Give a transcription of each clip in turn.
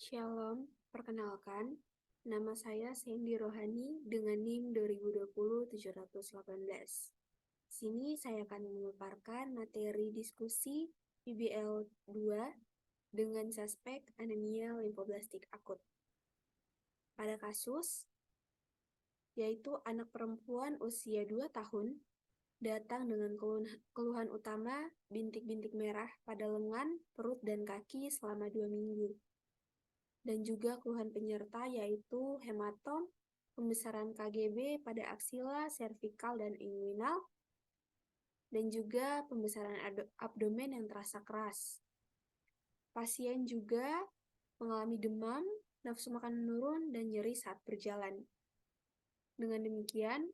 Shalom, perkenalkan, nama saya Sandy Rohani dengan NIM 2020-718. Sini saya akan memaparkan materi diskusi PBL 2 dengan suspek anemia limfoblastik akut. Pada kasus, yaitu anak perempuan usia 2 tahun, datang dengan keluhan utama bintik-bintik merah pada lengan, perut, dan kaki selama 2 minggu. Dan juga keluhan penyerta yaitu hematom, pembesaran KGB pada aksila, servikal, dan inguinal, dan juga pembesaran abdomen yang terasa keras. Pasien juga mengalami demam, nafsu makan menurun, dan nyeri saat berjalan. Dengan demikian,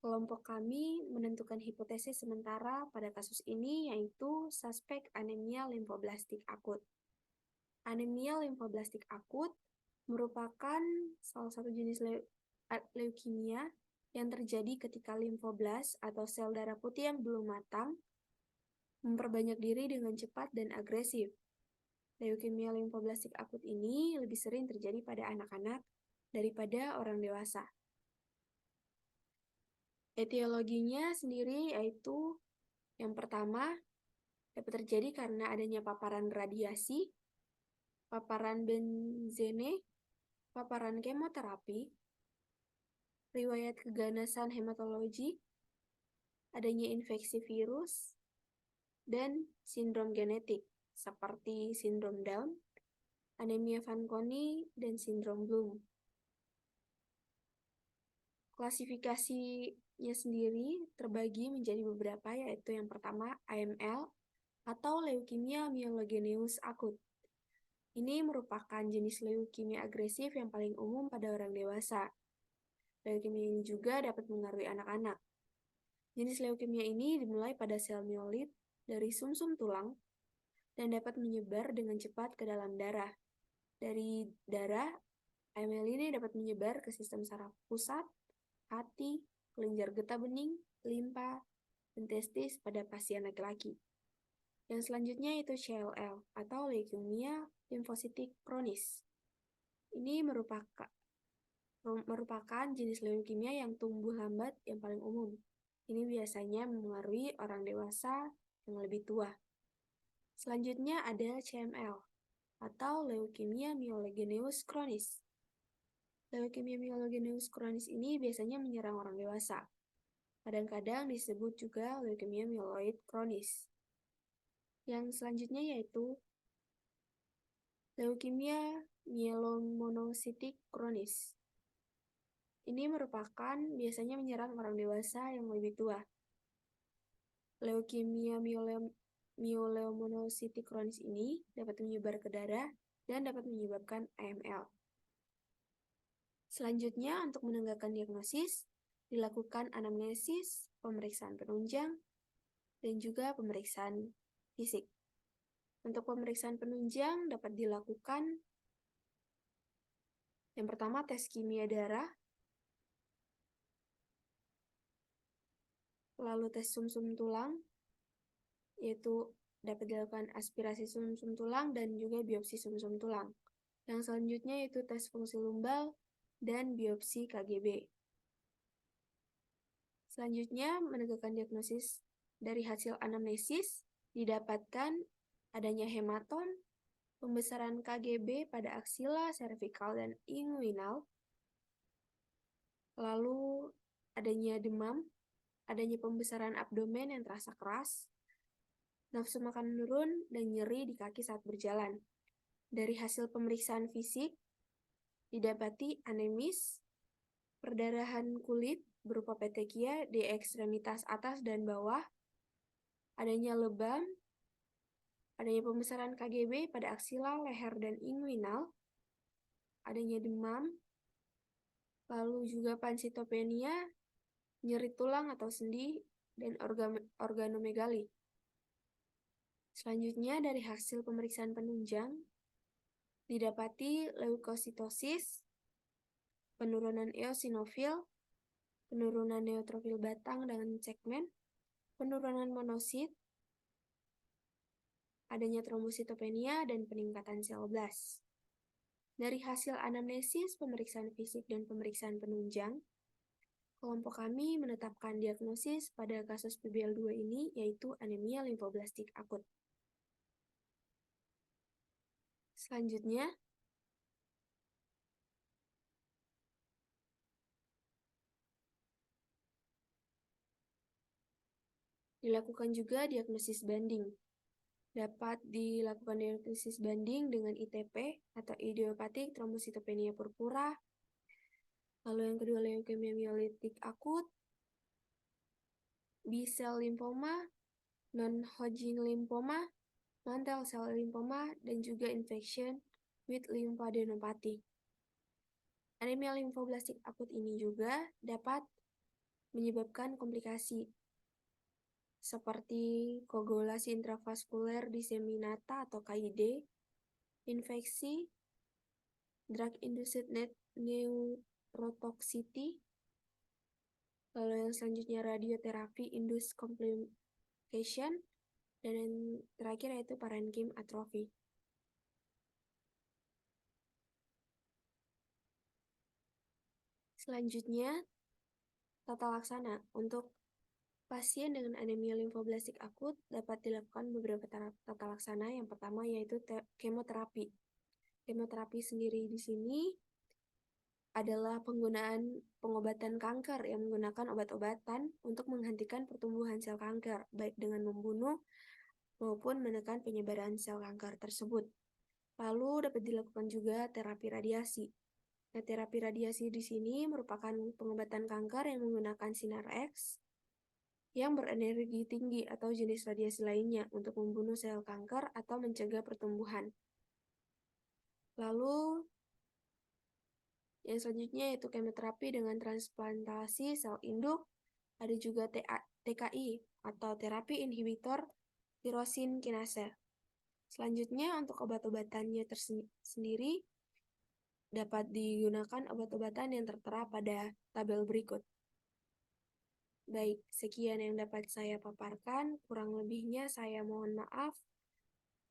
kelompok kami menentukan hipotesis sementara pada kasus ini yaitu suspek anemia limfoblastik akut. Anemia limfoblastik akut merupakan salah satu jenis leukemia yang terjadi ketika limfoblas atau sel darah putih yang belum matang memperbanyak diri dengan cepat dan agresif. Leukemia limfoblastik akut ini lebih sering terjadi pada anak-anak daripada orang dewasa. Etiologinya sendiri yaitu yang pertama dapat terjadi karena adanya paparan radiasi, paparan benzene, paparan kemoterapi, riwayat keganasan hematologi, adanya infeksi virus, dan sindrom genetik seperti sindrom Down, anemia Fanconi, dan sindrom Bloom. Klasifikasinya sendiri terbagi menjadi beberapa, yaitu yang pertama AML atau leukemia myelogenous akut. Ini merupakan jenis leukemia agresif yang paling umum pada orang dewasa. Leukemia ini juga dapat mengaruhi anak-anak. Jenis leukemia ini dimulai pada sel myeloid dari sumsum tulang dan dapat menyebar dengan cepat ke dalam darah. Dari darah, AML ini dapat menyebar ke sistem saraf pusat, hati, kelenjar getah bening, limpa, dan testis pada pasien laki-laki. Yang selanjutnya itu CLL atau leukemia limfositik kronis. Ini merupakan jenis leukemia yang tumbuh lambat yang paling umum. Ini biasanya memengaruhi orang dewasa yang lebih tua. Selanjutnya ada CML atau leukemia myelogenous kronis. Leukemia myelogenous kronis ini biasanya menyerang orang dewasa. Kadang-kadang disebut juga leukemia myeloid kronis. Yang selanjutnya yaitu leukemia myelomonocytic kronis. Ini merupakan biasanya menyerang orang dewasa yang lebih tua. Leukemia myelomonocytic kronis ini dapat menyebar ke darah dan dapat menyebabkan AML. Selanjutnya, untuk menegakkan diagnosis, dilakukan anamnesis, pemeriksaan penunjang, dan juga pemeriksaan fisik. Untuk pemeriksaan penunjang dapat dilakukan yang pertama tes kimia darah, lalu tes sumsum tulang, yaitu dapat dilakukan aspirasi sumsum tulang dan juga biopsi sumsum tulang. Yang selanjutnya yaitu tes fungsi lumbal dan biopsi KGB. Selanjutnya, menegakkan diagnosis dari hasil anamnesis didapatkan adanya hematom, pembesaran KGB pada aksila, servikal, dan inguinal, lalu adanya demam, adanya pembesaran abdomen yang terasa keras, nafsu makan menurun, dan nyeri di kaki saat berjalan. Dari hasil pemeriksaan fisik, didapati anemis, perdarahan kulit berupa petekia di ekstremitas atas dan bawah, adanya lebam, adanya pembesaran KGB pada aksila, leher, dan inguinal, adanya demam, lalu juga pansitopenia, nyeri tulang atau sendi, dan organomegali. Selanjutnya, dari hasil pemeriksaan penunjang, didapati leukositosis, penurunan eosinofil, penurunan neutrofil batang dan segmen, penurunan monosit, adanya trombositopenia, dan peningkatan sel blast. Dari hasil anamnesis, pemeriksaan fisik, dan pemeriksaan penunjang, kelompok kami menetapkan diagnosis pada kasus PBL2 ini yaitu anemia limfoblastik akut. Selanjutnya, dilakukan juga diagnosis banding. Dapat dilakukan diagnosis banding dengan ITP atau idiopathic thrombocytopenia purpura. Lalu yang kedua leukemia mielitik akut, B-cell lymphoma, non-Hodgkin lymphoma, mantle cell lymphoma, dan juga infection with lymphadenopathy. Anemia limfoblastik akut ini juga dapat menyebabkan komplikasi seperti koagulasi intravaskuler diseminata atau KID, infeksi, drug-induced neurotoxicity, lalu yang selanjutnya radioterapi induced complication, dan yang terakhir yaitu parenchyma atrophy. Selanjutnya, tata laksana. Untuk pasien dengan anemia limfoblastik akut dapat dilakukan beberapa tata laksana. Yang pertama yaitu kemoterapi. Kemoterapi sendiri di sini adalah pengobatan kanker yang menggunakan obat-obatan untuk menghentikan pertumbuhan sel kanker, baik dengan membunuh maupun menekan penyebaran sel kanker tersebut. Lalu dapat dilakukan juga terapi radiasi. Nah, terapi radiasi di sini merupakan pengobatan kanker yang menggunakan sinar X yang berenergi tinggi atau jenis radiasi lainnya untuk membunuh sel kanker atau mencegah pertumbuhan. Lalu yang selanjutnya yaitu kemoterapi dengan transplantasi sel induk. Ada juga TKI atau terapi inhibitor tirosin kinase. Selanjutnya untuk obat-obatannya sendiri dapat digunakan obat-obatan yang tertera pada tabel berikut. Baik, sekian yang dapat saya paparkan. Kurang lebihnya saya mohon maaf.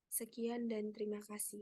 Sekian dan terima kasih.